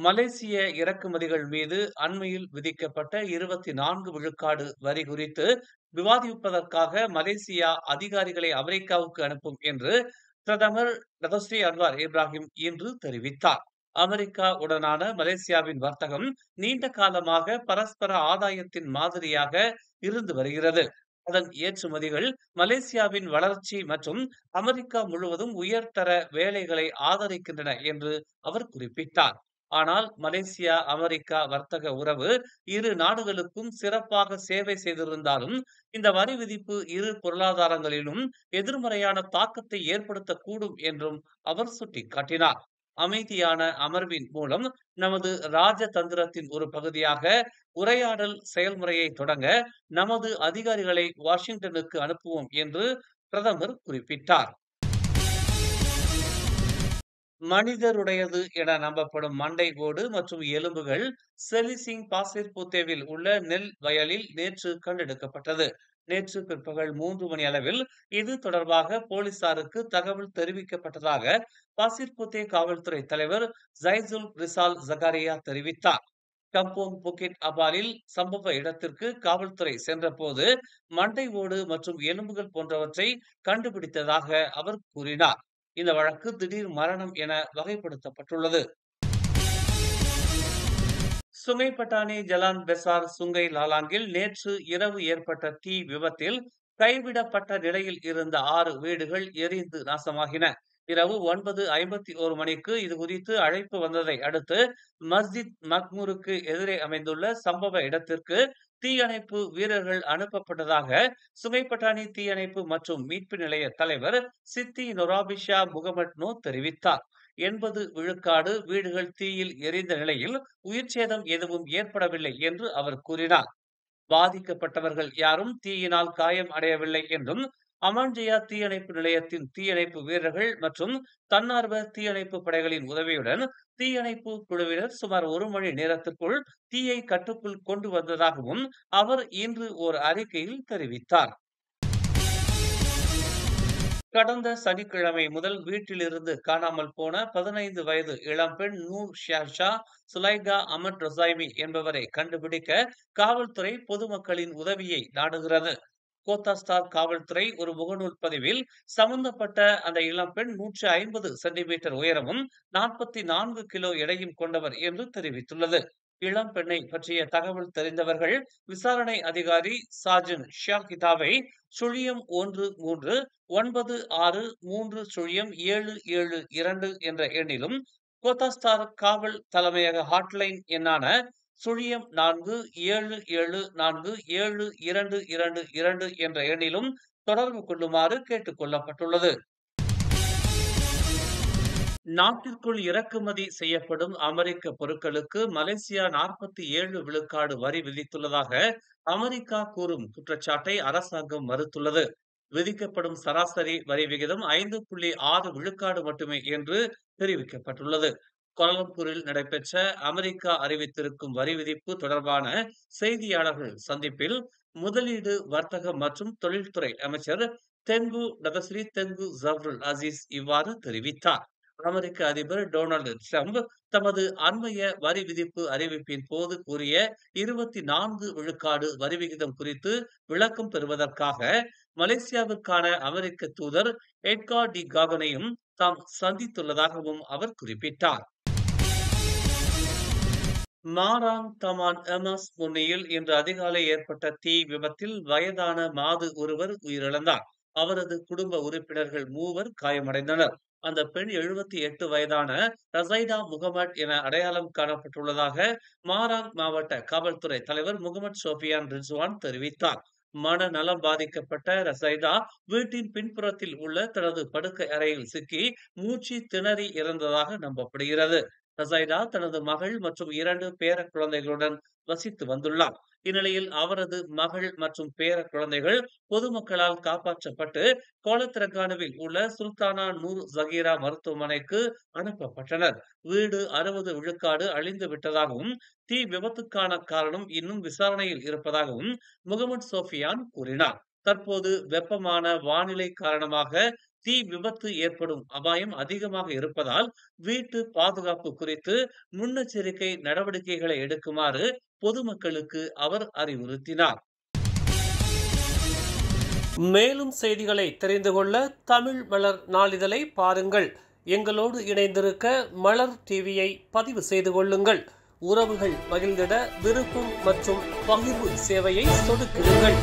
மலேசிய இறக்குமதிகள் மீது அண்மையில் விதிக்கப்பட்ட 24 விழுக்காடு வரி குறித்து விவாதிப்பதற்காக மலேசியா அதிகாரிகளை அமெரிக்காவுக்கு அனுப்பும் என்று பிரதமர் டதஸ்ரீ அன்வார் இப்ராஹிம் இன்று தெரிவித்தார். அமெரிக்கா உடனான மலேசியாவின் வர்த்தகம் நீண்ட காலமாக பரஸ்பர ஆதாயத்தின் மாதிரியாக இருந்து வருகிறது. அதன் ஏற்றுமதிகள் மலேசியாவின் வளர்ச்சி மற்றும் அமெரிக்கா முழுவதும் உயர்தர வேலைகளை ஆதரிக்கின்றன என்று அவர் குறிப்பிட்டார். ஆனால் மலேசியா அமெரிக்கா வர்த்தக உறவு இரு நாடுகளுக்கும் சிறப்பாக சேவை செய்திருந்தாலும் இந்த வரி விதிப்பு இரு பொருளாதாரங்களிலும் எதிர்மறையான தாக்கத்தை ஏற்படுத்தக்கூடும் என்றும் அவர் சுட்டிக்காட்டினார். அமைதியான அமர்வின் மூலம் நமது ராஜதந்திரத்தின் ஒரு பகுதியாக உரையாடல் செயல்முறையை தொடங்க நமது அதிகாரிகளை வாஷிங்டனுக்கு அனுப்புவோம் என்று பிரதமர் குறிப்பிட்டார். மனிதருடையது என நம்பப்படும் மண்டை ஓடு மற்றும் எலும்புகள் செலிசிங் பாசிர்பூத்தேவில் உள்ள நெல் வயலில் நேற்று கண்டெடுக்கப்பட்டது. நேற்று பிற்பகல் 3 மணி அளவில் இது தொடர்பாக போலீசாருக்கு தகவல் தெரிவிக்கப்பட்டதாக பாசிர்பூத்தே காவல்துறை தலைவர் ஜைசுல் ரிசால் ஜகாரியா தெரிவித்தார். கம்போங் புகிட் அபாலில் சம்பவ இடத்திற்கு காவல்துறை சென்றபோது மண்டை ஓடு மற்றும் எலும்புகள் போன்றவற்றை கண்டுபிடித்ததாக அவர் கூறினார். இந்த வழக்கு திடீர் மரணம் என வகைப்படுத்தப்பட்டுள்ளது. சுங்கை பட்டாணி ஜலான் பெசார் சுங்கை லாலாங்கில் நேற்று இரவு ஏற்பட்ட தீ விபத்தில் கைவிடப்பட்ட நிலையில் இருந்த 6 வீடுகள் எரிந்து நாசமாகின. இரவு 9:51 மணிக்கு இது குறித்து அழைப்பு வந்ததை அடுத்து மஸ்ஜித் மக்மூருக்கு எதிரே அமைந்துள்ள சம்பவ இடத்திற்கு தீயணைப்பு வீரர்கள் அனுப்பப்பட்டதாக சுங்கைப்பட்டாணி தீயணைப்பு மற்றும் மீட்பு நிலைய தலைவர் சித்தி நொராபிஷா முகமட் நோ தெரிவித்தார். 80 விழுக்காடு வீடுகள் தீயில் எரிந்த நிலையில் உயிர் சேதம் எதுவும் ஏற்படவில்லை என்று அவர் கூறினார். பாதிக்கப்பட்டவர்கள் யாரும் தீயினால் காயம் அடையவில்லை என்றும் அமான்ஜியா தீயணைப்பு நிலையத்தின் தீயணைப்பு வீரர்கள் மற்றும் தன்னார்வ தீயணைப்பு படைகளின் உதவியுடன் தீயணைப்பு குழுவினர் சுமார் 1 மணி நேரத்திற்குள் தீயை கட்டுக்குள் கொண்டு வந்ததாகவும் அவர் இன்று ஒரு அறிக்கையில் தெரிவித்தார். கடந்த சனிக்கிழமை முதல் வீட்டிலிருந்து காணாமல் போன 15 வயது இளம்பெண் நூர் ஷா சுலைகா அமட் ரொசாய்மி என்பவரை கண்டுபிடிக்க காவல்துறை பொதுமக்களின் உதவியை நாடுகிறது. கோத்தாஸ்டார் காவல்துறை ஒரு முகநூல் பதிவில் சம்பந்தப்பட்ட அந்த இளம்பெண் 150 சென்டிமீட்டர் உயரமும் 44 கிலோ எடையும் கொண்டவர் என்று தெரிவித்துள்ளது. இளம்பெண்ணை பற்றிய தகவல் தெரிந்தவர்கள் விசாரணை அதிகாரி சார்ஜன் ஷியாகிதாவை 01396307772 என்ற எண்ணிலும் கோத்தாஸ்டார் காவல் தலைமையக ஹாட்லைன் எண்ணான 047747222 என்ற எண்ணிலும் தொடர்பு கொள்ளுமாறு கேட்டுக் கொள்ளப்பட்டுள்ளது. நாட்டிற்குள் இறக்குமதி செய்யப்படும் அமெரிக்க பொருட்களுக்கு மலேசியா 47 விழுக்காடு வரி விதித்துள்ளதாக அமெரிக்கா கூறும் குற்றச்சாட்டை அரசாங்கம் மறுத்துள்ளது. விதிக்கப்படும் சராசரி வரி விகிதம் 5.6 விழுக்காடு மட்டுமே என்று தெரிவிக்கப்பட்டுள்ளது. கோலாலம்பூரில் நடைபெற்ற அமெரிக்கா அறிவித்திருக்கும் வரி விதிப்பு தொடர்பான செய்தியாளர்கள் சந்திப்பில் முதலீடு வர்த்தகம் மற்றும் தொழில்துறை அமைச்சர் தெங்கு டதஸ்ரீ தெங்கு ஜப்ருல் அசீஸ் இவ்வாறு தெரிவித்தார். அமெரிக்க அதிபர் டொனால்டு டிரம்ப் தமது அண்மைய வரி விதிப்பு அறிவிப்பின் போது கூறிய 24 விழுக்காடு வரி விகிதம் குறித்து விளக்கம் பெறுவதற்காக மலேசியாவிற்கான அமெரிக்க தூதர் எட்கார் டி காகனையும் தாம் சந்தித்துள்ளதாகவும் அவர் குறிப்பிட்டார். மாராங் தமான் எமஸ் முன்னியில் இன்று அதிகாலை ஏற்பட்ட தீ விபத்தில் வயதான மாது ஒருவர் உயிரிழந்தார். அவரது குடும்ப உறுப்பினர்கள் 3 காயமடைந்தனர். அந்த பெண் 78 வயதான ரசைடா முகமட் என அடையாளம் காணப்பட்டுள்ளதாக மாராங் மாவட்ட காவல்துறை தலைவர் முகமது சோபியான் ரிஸ்வான் தெரிவித்தார். மனநலம் பாதிக்கப்பட்ட ரசைடா வீட்டின் பின்புறத்தில் உள்ள தனது படுக்கை அறையில் சிக்கி மூச்சு திணறி இறந்ததாக நம்பப்படுகிறது. ரசைடா தனது மகள் மற்றும் 2 பேர குழந்தைகளுடன் வசித்து வந்துள்ளார். இந்நிலையில் அவரது மகள் மற்றும் பேர குழந்தைகள் பொதுமக்களால் காப்பாற்றப்பட்டு கோலத்திரங்கானுவில் உள்ள சுல்தானா நூர் ஜகீரா மருத்துவமனைக்கு அனுப்பப்பட்டனர். வீடு 60 விழுக்காடு அழிந்து விட்டதாகவும் தீ விபத்துக்கான காரணம் இன்னும் விசாரணையில் இருப்பதாகவும் முகமது சோஃபியான் கூறினார். தற்போது வெப்பமான வானிலை காரணமாக தீ விபத்து ஏற்படும் அபாயம் அதிகமாக இருப்பதால் வீட்டு பாதுகாப்பு குறித்து முன்னெச்சரிக்கை நடவடிக்கைகளை எடுக்குமாறு பொதுமக்களுக்கு அவர் அறிவுறுத்தினார். மேலும் செய்திகளை தெரிந்து கொள்ள தமிழ் மலர் நாளிதழை பாருங்கள். எங்களோடு இணைந்திருக்க மலர் டிவியை பதிவு செய்து கொள்ளுங்கள். உறவுகள் மகிழ்ந்திட விருப்பம் மற்றும் பகிர்வு சேவையை சொடுக்கிடுங்கள்.